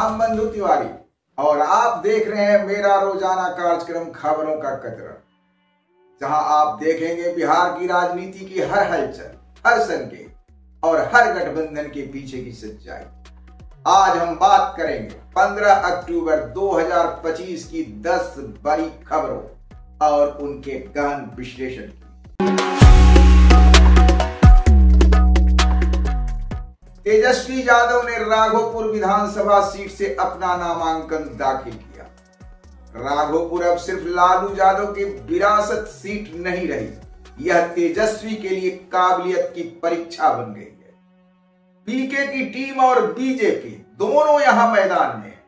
नाम बंधु तिवारी और आप देख रहे हैं मेरा रोजाना कार्यक्रम खबरों का कतरा, जहां आप देखेंगे बिहार की राजनीति की हर हलचल, हर संकेत और हर गठबंधन के पीछे की सच्चाई। आज हम बात करेंगे 15 अक्टूबर 2025 की 10 बड़ी खबरों और उनके गहन विश्लेषण की। तेजस्वी यादव ने राघोपुर विधानसभा सीट से अपना नामांकन दाखिल किया। राघोपुर अब सिर्फ लालू यादव की विरासत सीट नहीं रही, यह तेजस्वी के लिए काबिलियत की परीक्षा बन गई है। पीके की टीम और बीजेपी दोनों यहां मैदान में है।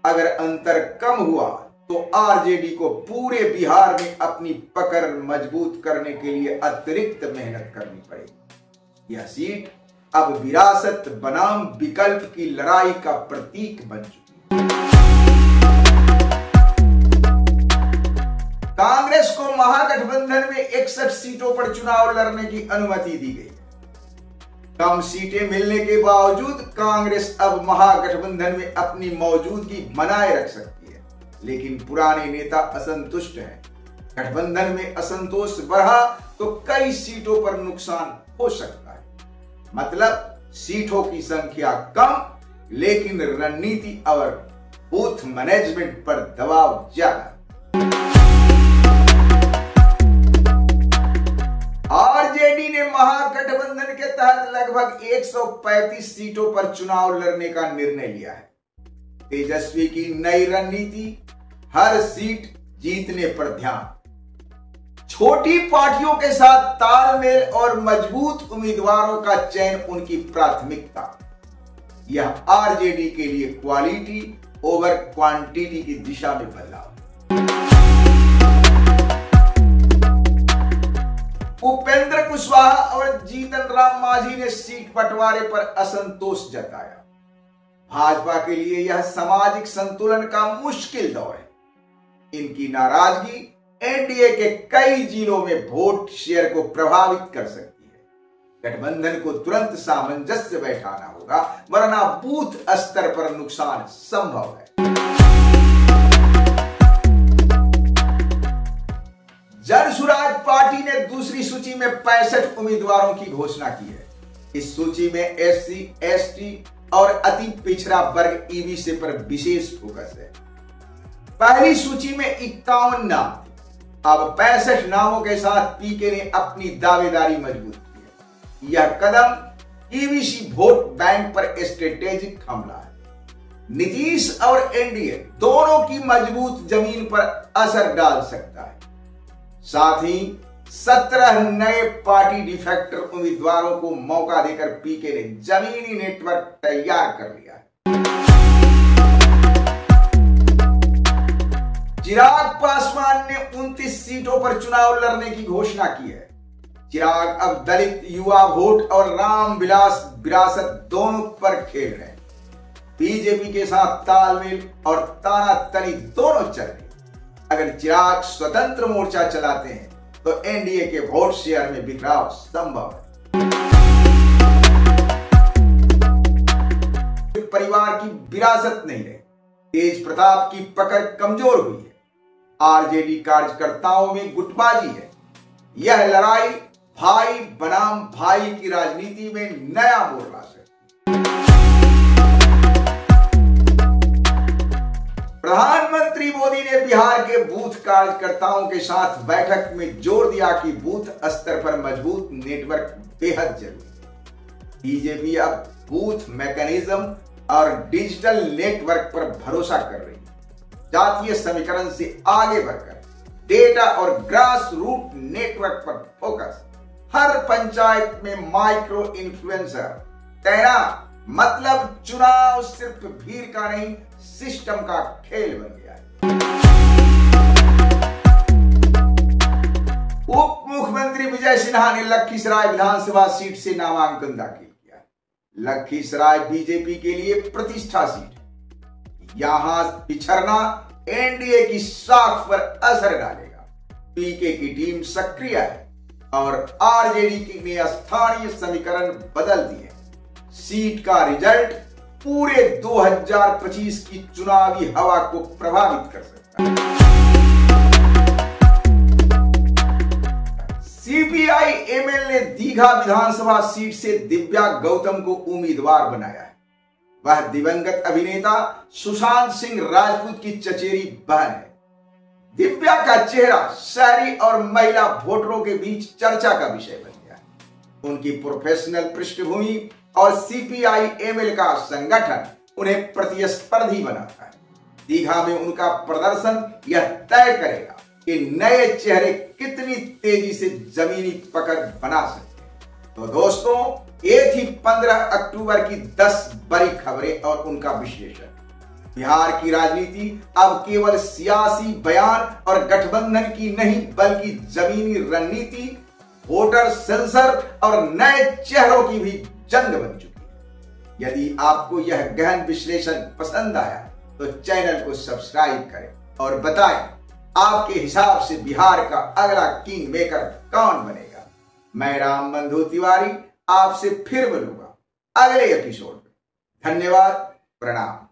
अगर अंतर कम हुआ तो आरजेडी को पूरे बिहार में अपनी पकड़ मजबूत करने के लिए अतिरिक्त मेहनत करनी पड़ेगी। यह सीट अब विरासत बनाम विकल्प की लड़ाई का प्रतीक बन चुकी है। कांग्रेस को महागठबंधन में 61 सीटों पर चुनाव लड़ने की अनुमति दी गई। कम सीटें मिलने के बावजूद कांग्रेस अब महागठबंधन में अपनी मौजूदगी बनाए रख सकती है, लेकिन पुराने नेता असंतुष्ट हैं। गठबंधन में असंतोष बढ़ा तो कई सीटों पर नुकसान हो सकता है। मतलब सीटों की संख्या कम, लेकिन रणनीति और बूथ मैनेजमेंट पर दबाव ज्यादा। आरजेडी ने महागठबंधन के तहत लगभग 135 सीटों पर चुनाव लड़ने का निर्णय लिया है। तेजस्वी की नई रणनीति, हर सीट जीतने पर ध्यान, छोटी पार्टियों के साथ तालमेल और मजबूत उम्मीदवारों का चयन उनकी प्राथमिकता। यह आरजेडी के लिए क्वालिटी ओवर क्वांटिटी की दिशा में बदलाव। उपेंद्र कुशवाहा और जीतन राम मांझी ने सीट बंटवारे पर असंतोष जताया। भाजपा के लिए यह सामाजिक संतुलन का मुश्किल दौर है। इनकी नाराजगी एनडीए के कई जिलों में वोट शेयर को प्रभावित कर सकती है। गठबंधन को तुरंत सामंजस्य बैठाना होगा, वरना बूथ स्तर पर नुकसान संभव है। जनसुराज पार्टी ने दूसरी सूची में 65 उम्मीदवारों की घोषणा की है। इस सूची में एससी, एसटी और अति पिछड़ा वर्ग ईबीसी पर विशेष फोकस है। पहली सूची में 51 नाम, अब 65 नामों के साथ पीके ने अपनी दावेदारी मजबूत की है। यह कदम ईबीसी वोट बैंक पर स्ट्रेटेजिक हमला है। नीतीश और एनडीए दोनों की मजबूत जमीन पर असर डाल सकता है। साथ ही 17 नए पार्टी डिफेक्टर उम्मीदवारों को मौका देकर पीके ने जमीनी नेटवर्क तैयार कर लिया है। चिराग पासवान ने 29 सीटों पर चुनाव लड़ने की घोषणा की है। चिराग अब दलित युवा वोट और रामविलास विरासत दोनों पर खेल रहे हैं। बीजेपी के साथ तालमेल और तानातनी दोनों चल रही। अगर चिराग स्वतंत्र मोर्चा चलाते हैं तो एनडीए के वोट शेयर में बिखराव संभव है। परिवार की विरासत नहीं रही। तेज प्रताप की पकड़ कमजोर हुई है। आरजेडी कार्यकर्ताओं में गुटबाजी है। यह लड़ाई भाई बनाम भाई की राजनीति में नया मोड़ ला सकती है। प्रधानमंत्री मोदी ने बिहार के बूथ कार्यकर्ताओं के साथ बैठक में जोर दिया कि बूथ स्तर पर मजबूत नेटवर्क बेहद जरूरी है। बीजेपी अब बूथ मैकेनिज्म और डिजिटल नेटवर्क पर भरोसा कर रही है। जातीय समीकरण से आगे बढ़कर डेटा और ग्रास रूट नेटवर्क पर फोकस। हर पंचायत में माइक्रो इन्फ्लुएंसर तैनात। मतलब चुनाव सिर्फ भीड़ का नहीं, सिस्टम का खेल बन गया है। उप मुख्यमंत्री विजय सिन्हा ने लखीसराय विधानसभा सीट से नामांकन दाखिल किया। लखीसराय बीजेपी के लिए प्रतिष्ठा सीट है। यहां पिछड़ना एनडीए की साख पर असर डालेगा। पीके की टीम सक्रिय है और आरजेडी ने स्थानीय समीकरण बदल दिए। सीट का रिजल्ट पूरे 2025 की चुनावी हवा को प्रभावित कर सकता है। सीपीआई एमएल ने दीघा विधानसभा सीट से दिव्या गौतम को उम्मीदवार बनाया है। वह दिवंगत अभिनेता सुशांत सिंह राजपूत की चचेरी बहन है। दिव्या का चेहरा शहरी और महिला वोटरों के बीच चर्चा का विषय बन गया है। उनकी प्रोफेशनल पृष्ठभूमि और सीपीआई एमएल का संगठन उन्हें प्रतिस्पर्धी बनाता है। दीघा में उनका प्रदर्शन यह तय करेगा कि नए चेहरे कितनी तेजी से जमीनी पकड़ बना सकते हैं। तो दोस्तों, ये थी 15 अक्टूबर की 10 बड़ी खबरें और उनका विश्लेषण। बिहार की राजनीति अब केवल सियासी बयान और गठबंधन की नहीं, बल्कि जमीनी रणनीति, वोटर सेंसर और नए चेहरों की भी जंग बन चुकी है। यदि आपको यह गहन विश्लेषण पसंद आया तो चैनल को सब्सक्राइब करें और बताएं आपके हिसाब से बिहार का अगला किंग मेकर कौन बनेगा। मैं रामबंधु तिवारी आपसे फिर मिलूंगा अगले एपिसोड में। धन्यवाद, प्रणाम।